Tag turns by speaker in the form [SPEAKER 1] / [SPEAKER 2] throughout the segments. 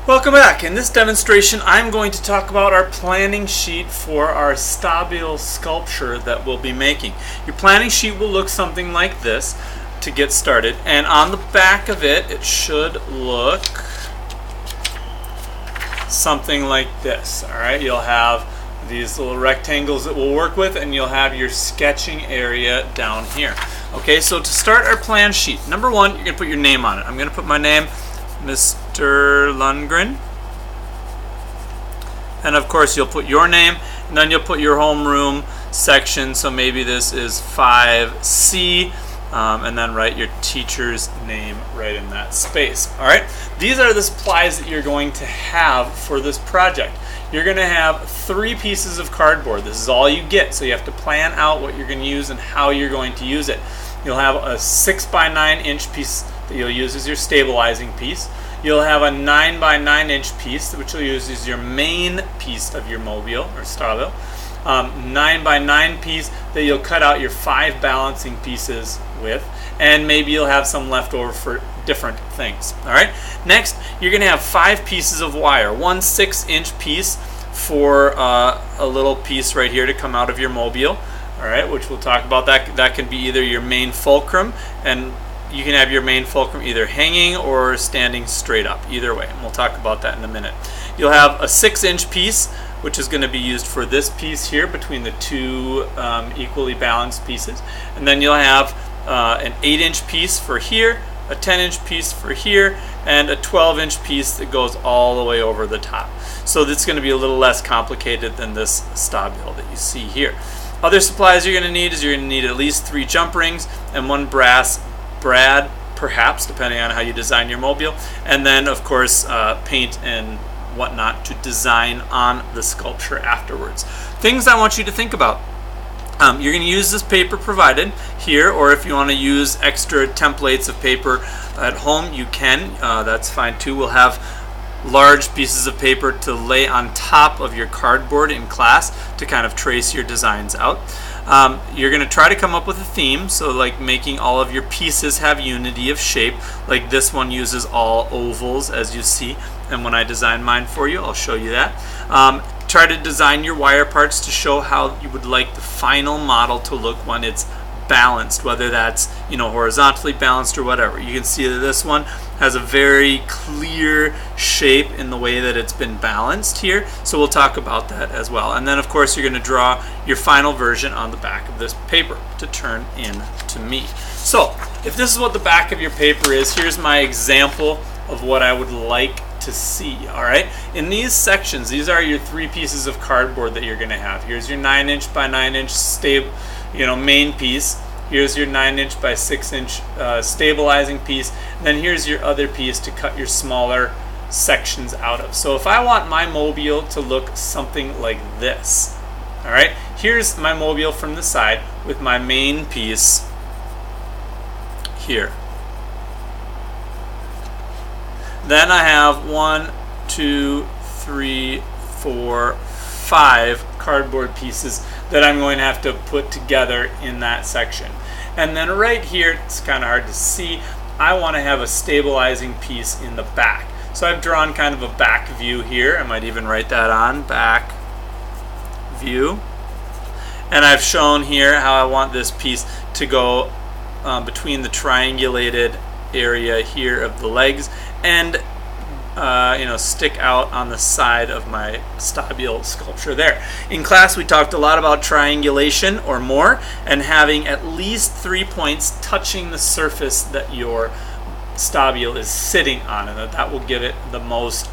[SPEAKER 1] Welcome back. In this demonstration, I'm going to talk about our planning sheet for our Stabile sculpture that we'll be making. Your planning sheet will look something like this to get started, and on the back of it, it should look something like this. Alright, you'll have these little rectangles that we'll work with, and you'll have your sketching area down here. Okay, so to start our plan sheet, number one, you're going to put your name on it. I'm going to put my name, Mr. Lundgren, and of course you'll put your name, and then you'll put your homeroom section, so maybe this is 5C, and then write your teacher's name right in that space. Alright, these are the supplies that you're going to have for this project. You're going to have 3 pieces of cardboard. This is all you get, so you have to plan out what you're going to use and how you're going to use it. You'll have a 6 by 9 inch piece that you'll use as your stabilizing piece. You'll have a 9 by 9 inch piece, which you'll use as your main piece of your mobile or Stabile. 9 by 9 piece that you'll cut out your 5 balancing pieces with, and maybe you'll have some left over for different things. Alright, next you're going to have 5 pieces of wire, one 6-inch piece for a little piece right here to come out of your mobile. Alright, which we'll talk about. That can be either your main fulcrum, and you can have your main fulcrum either hanging or standing straight up, either way, and we'll talk about that in a minute. You'll have a 6-inch piece, which is going to be used for this piece here between the 2 equally balanced pieces, and then you'll have an 8-inch piece for here, a 10-inch piece for here, and a 12-inch piece that goes all the way over the top. So this is going to be a little less complicated than this Stabile that you see here. Other supplies you're going to need is you're going to need at least 3 jump rings and 1 brass brad, perhaps, depending on how you design your mobile, and then of course paint and whatnot to design on the sculpture afterwards. Things I want you to think about. You're going to use this paper provided here, or if you want to use extra templates of paper at home, you can. That's fine too. We'll have large pieces of paper to lay on top of your cardboard in class to kind of trace your designs out. You're going to try to come up with a theme, so like making all of your pieces have unity of shape. Like this one uses all ovals, as you see, and when I design mine for you, I'll show you that. Try to design your wire parts to show how you would like the final model to look when it's balanced, whether that's, you know, horizontally balanced or whatever. You can see that this one has a very clear shape in the way that it's been balanced here, so we'll talk about that as well. And then of course you're going to draw your final version on the back of this paper to turn in to me. So if this is what the back of your paper is, here's my example of what I would like to see. Alright, in these sections, these are your 3 pieces of cardboard that you're going to have. Here's your 9-inch by 9-inch main piece. Here's your 9-inch by 6-inch stabilizing piece. And then here's your other piece to cut your smaller sections out of. So if I want my mobile to look something like this, alright, here's my mobile from the side with my main piece here. Then I have 1, 2, 3, 4, 5 cardboard pieces that I'm going to have to put together in that section. And then right here, it's kind of hard to see, I want to have a stabilizing piece in the back. So I've drawn kind of a back view here. I might even write that on, back view. And I've shown here how I want this piece to go between the triangulated area here of the legs and stick out on the side of my Stabile sculpture there. In class we talked a lot about triangulation or more, and having at least 3 points touching the surface that your Stabile is sitting on, and that will give it the most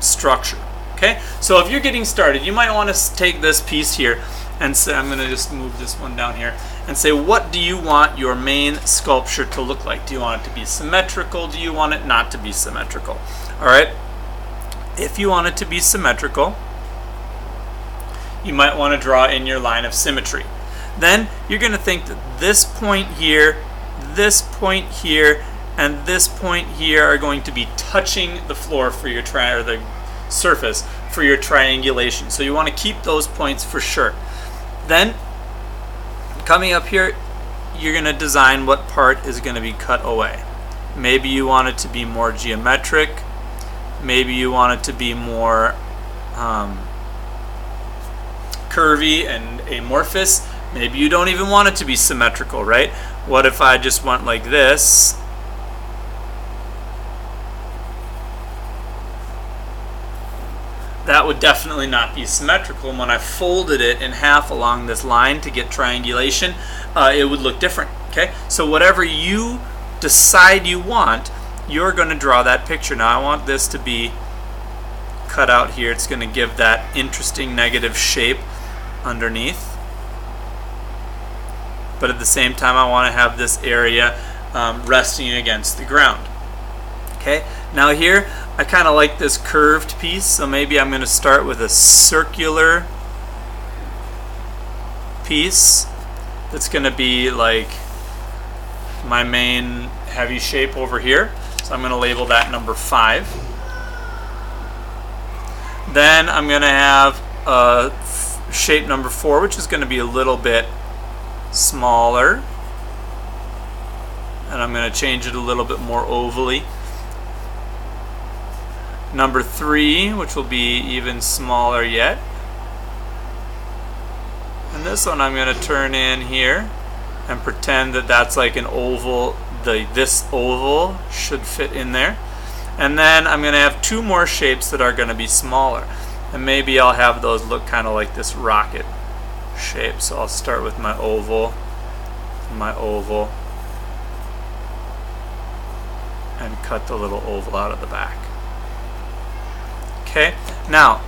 [SPEAKER 1] structure. Okay, so if you're getting started, you might want to take this piece here and say, I'm going to just move this one down here and say, what do you want your main sculpture to look like? Do you want it to be symmetrical? Do you want it not to be symmetrical? Alright, if you want it to be symmetrical, you might want to draw in your line of symmetry. Then you're going to think that this point here, and this point here are going to be touching the floor for your the surface for your triangulation. So you want to keep those points for sure. Then coming up here, you're going to design what part is going to be cut away. Maybe you want it to be more geometric. Maybe you want it to be more curvy and amorphous. Maybe you don't even want it to be symmetrical, right? What if I just went like this? That would definitely not be symmetrical. And when I folded it in half along this line to get triangulation, it would look different. Okay, so whatever you decide you want, you're going to draw that picture. Now I want this to be cut out here. It's going to give that interesting negative shape underneath. But at the same time, I want to have this area resting against the ground. Okay, now here I kind of like this curved piece, so maybe I'm going to start with a circular piece that's going to be like my main heavy shape over here. So I'm going to label that number 5. Then I'm going to have shape number 4, which is going to be a little bit smaller, and I'm going to change it a little bit more ovally. Number 3, which will be even smaller yet. And this one I'm going to turn in here and pretend that that's like an oval. This oval should fit in there. And then I'm going to have 2 more shapes that are going to be smaller. And maybe I'll have those look kind of like this rocket shape. So I'll start with my oval, and cut the little oval out of the back. Okay, now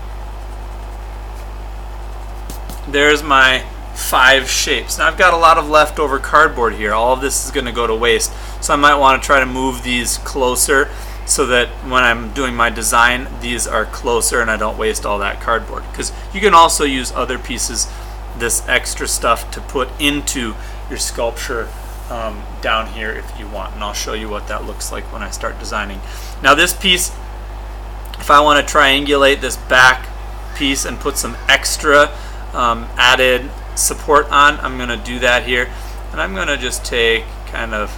[SPEAKER 1] there's my 5 shapes. Now I've got a lot of leftover cardboard here. All of this is going to go to waste. So I might want to try to move these closer so that when I'm doing my design, these are closer and I don't waste all that cardboard. Because you can also use other pieces, this extra stuff, to put into your sculpture down here if you want. And I'll show you what that looks like when I start designing. Now this piece, if I want to triangulate this back piece and put some extra added support on, I'm going to do that here. And I'm going to just take kind of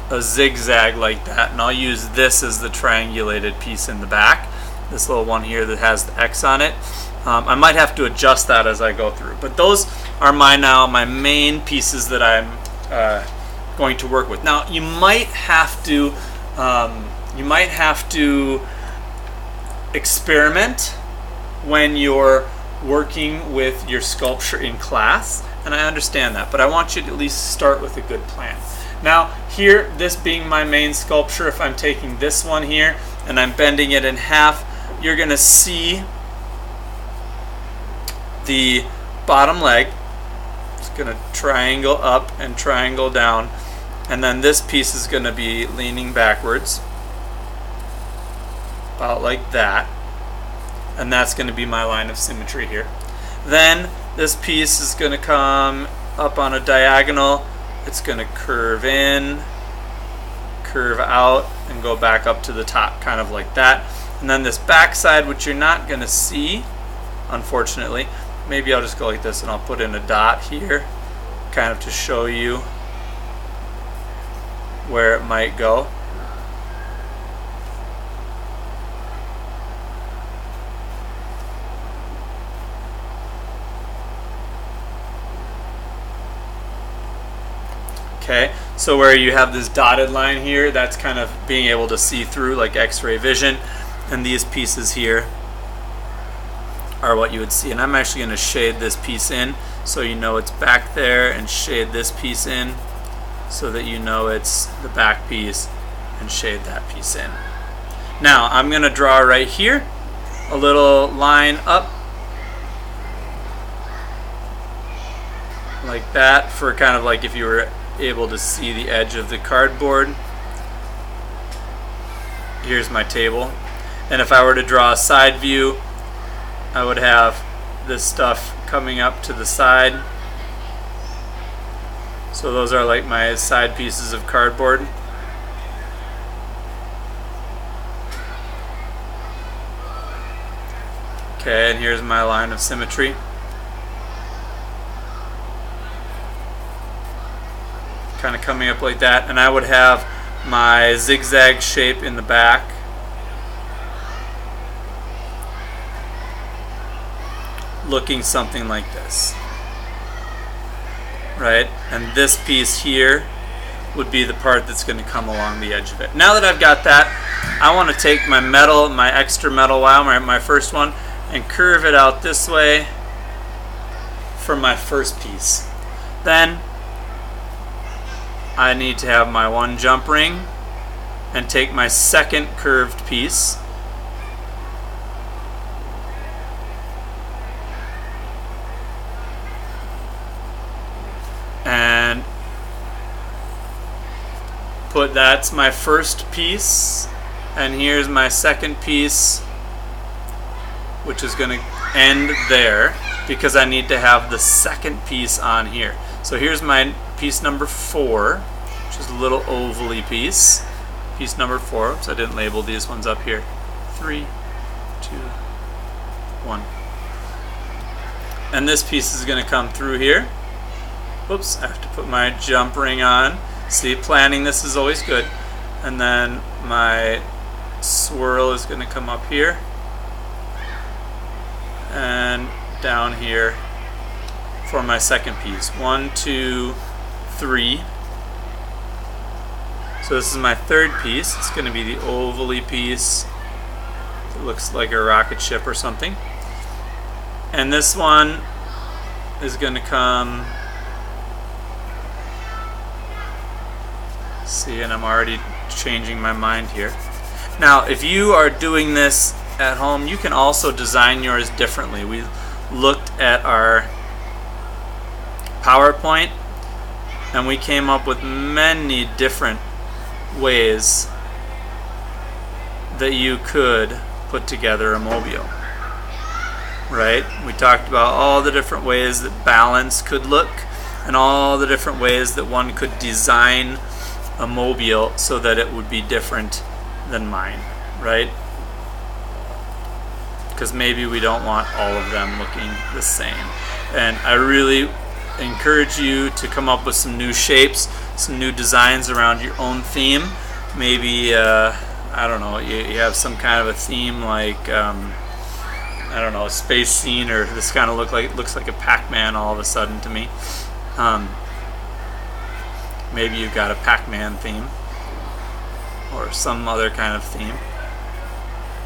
[SPEAKER 1] a zigzag like that, and I'll use this as the triangulated piece in the back, this little one here that has the X on it. I might have to adjust that as I go through, but those are my main pieces that I'm going to work with. Now you might have to experiment when you're working with your sculpture in class, and I understand that, but I want you to at least start with a good plan. Now here, this being my main sculpture, if I'm taking this one here and I'm bending it in half, you're going to see the bottom leg. It's going to triangle up and triangle down, and then this piece is going to be leaning backwards about like that, and that's going to be my line of symmetry here. Then this piece is going to come up on a diagonal. It's going to curve in, curve out, and go back up to the top, kind of like that. And then this back side, which you're not going to see, unfortunately, maybe I'll just go like this and I'll put in a dot here, kind of to show you where it might go. Okay, so where you have this dotted line here, that's kind of being able to see through, like X-ray vision, and these pieces here are what you would see. And I'm actually going to shade this piece in so you know it's back there, and shade this piece in so that you know it's the back piece, and shade that piece in. Now I'm going to draw right here a little line up like that, for kind of like if you were able to see the edge of the cardboard. Here's my table, and if I were to draw a side view, I would have this stuff coming up to the side. So those are like my side pieces of cardboard. Okay, and here's my line of symmetry. Kind of coming up like that, and I would have my zigzag shape in the back. Looking something like this. Right? And this piece here would be the part that's going to come along the edge of it. Now that I've got that, I want to take my metal, my extra metal wire, my first one, and curve it out this way for my first piece. Then I need to have my one jump ring and take my second curved piece and put, that's my first piece, and here's my second piece, which is going to end there because I need to have the second piece on here. So here's my piece number 4, which is a little ovally piece. Piece number 4, oops, I didn't label these ones up here. 3, 2, 1. And this piece is going to come through here. Whoops, I have to put my jump ring on. See, planning this is always good. And then my swirl is going to come up here and down here for my second piece. 1, 2, 3. So this is my third piece. It's going to be the ovally piece. It looks like a rocket ship or something. And this one is going to come. See, and I'm already changing my mind here. Now, if you are doing this at home, you can also design yours differently. We looked at our PowerPoint and we came up with many different ways that you could put together a mobile. Right? We talked about all the different ways that balance could look and all the different ways that one could design a mobile so that it would be different than mine, right? Because maybe we don't want all of them looking the same. And I really encourage you to come up with some new shapes, some new designs around your own theme. Maybe, I don't know, you have some kind of a theme like, I don't know, a space scene, or this kind of looks like a Pac-Man all of a sudden to me. Maybe you've got a Pac-Man theme or some other kind of theme.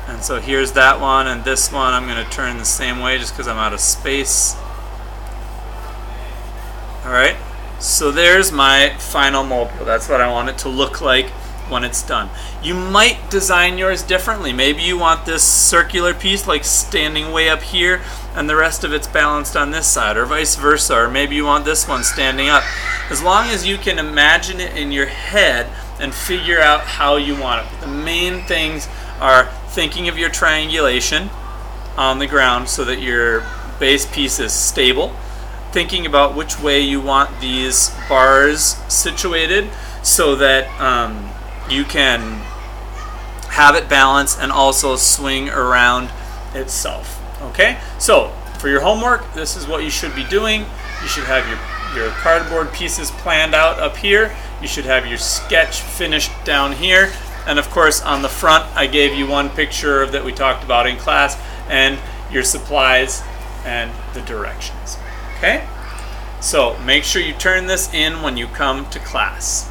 [SPEAKER 1] And so here's that one, and this one I'm going to turn the same way just because I'm out of space. Alright, so there's my final mobile. That's what I want it to look like when it's done. You might design yours differently. Maybe you want this circular piece like standing way up here and the rest of it's balanced on this side, or vice versa, or maybe you want this one standing up. As long as you can imagine it in your head and figure out how you want it. But the main things are thinking of your triangulation on the ground so that your base piece is stable, thinking about which way you want these bars situated so that you can have it balanced and also swing around itself. Okay, so for your homework, this is what you should be doing. You should have your cardboard pieces planned out up here. You should have your sketch finished down here. And of course, on the front, I gave you one picture that we talked about in class, and your supplies and the directions. Okay? So make sure you turn this in when you come to class.